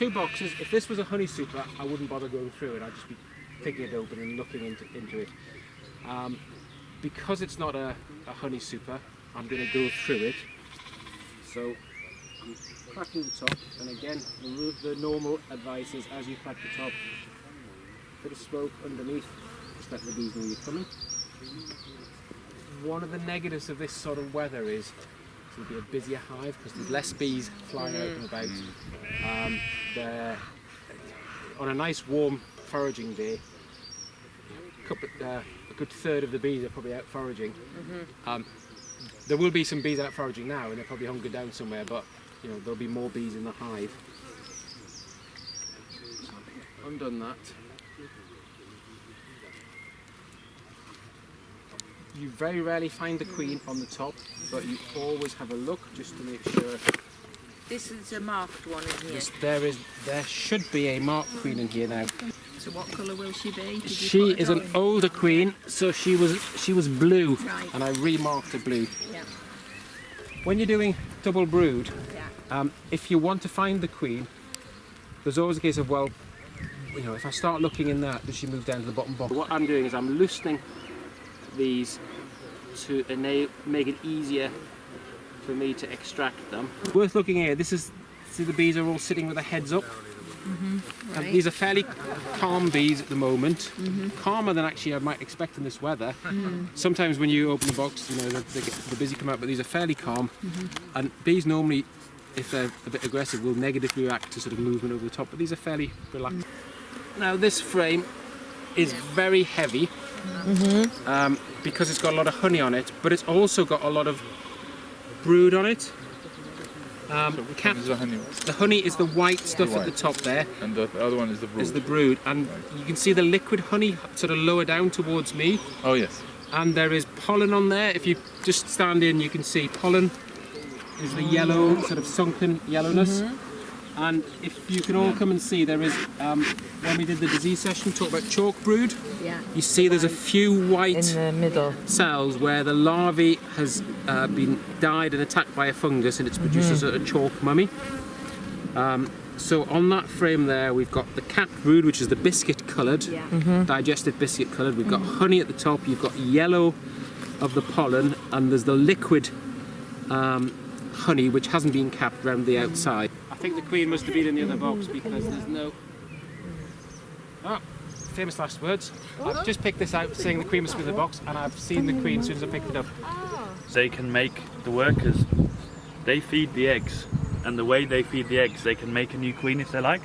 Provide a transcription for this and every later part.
two boxes. If this was a honey super, I wouldn't bother going through it. I'd just be picking it open and looking into it. Because it's not a honey super, I'm going to go through it. So I'm cracking the top, and again, the normal advice is as you crack the top, bit of smoke underneath, just let the bees know you're coming. One of the negatives of this sort of weather is it'll be a busier hive because there's less bees flying out and about. They're, on a nice warm foraging day, a good third of the bees are probably out foraging. There will be some bees out foraging now, and they're probably hunkered down somewhere, but you know there'll be more bees in the hive. So undone that. You very rarely find the queen on the top, but you always have a look just to make sure. This is a marked one in here. There should be a marked queen in here now. So what colour will she be? She is an older queen, so she was blue, right. And I remarked her blue. Yeah. When you're doing double brood, Yeah. if you want to find the queen, there's always a case of, well, you know, if I start looking in that, does she move down to the bottom box? What I'm doing is I'm loosening these to make it easier for me to extract them. Worth looking here. See the bees are all sitting with their heads up. Right. These are fairly calm bees at the moment, calmer than actually I might expect in this weather. Sometimes when you open the box, you know, the busy come out, but these are fairly calm. And bees normally, if they're a bit aggressive, will negatively react to sort of movement over the top, but these are fairly relaxed. Now this frame is very heavy because it's got a lot of honey on it, but it's also got a lot of brood on it. So which one is the honey? The honey is the white stuff at the top there. And the other one is the brood. Is the brood, and you can see the liquid honey sort of lower down towards me. Oh yes. And there is pollen on there. If you just stand in, you can see pollen is the yellow, sort of sunken yellowness. And if you can all come and see, there is, when we did the disease session, talk about chalk brood. Yeah. You see there's a few white In the middle. cells where the larvae has been died and attacked by a fungus, and it's produced a sort of chalk mummy. So on that frame there, we've got the capped brood, which is the biscuit coloured, digestive biscuit coloured. We've got honey at the top, you've got yellow of the pollen, and there's the liquid honey, which hasn't been capped around the outside. I think the queen must have been in the other box because there's no... Oh, famous last words. I've just picked this out saying the queen must be in the box, and I've seen the queen as soon as I picked it up. They can make the workers, they feed the eggs, and the way they feed the eggs, they can make a new queen if they like.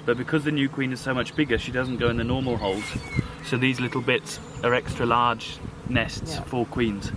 But because the new queen is so much bigger, she doesn't go in the normal holes. So these little bits are extra large nests for queens.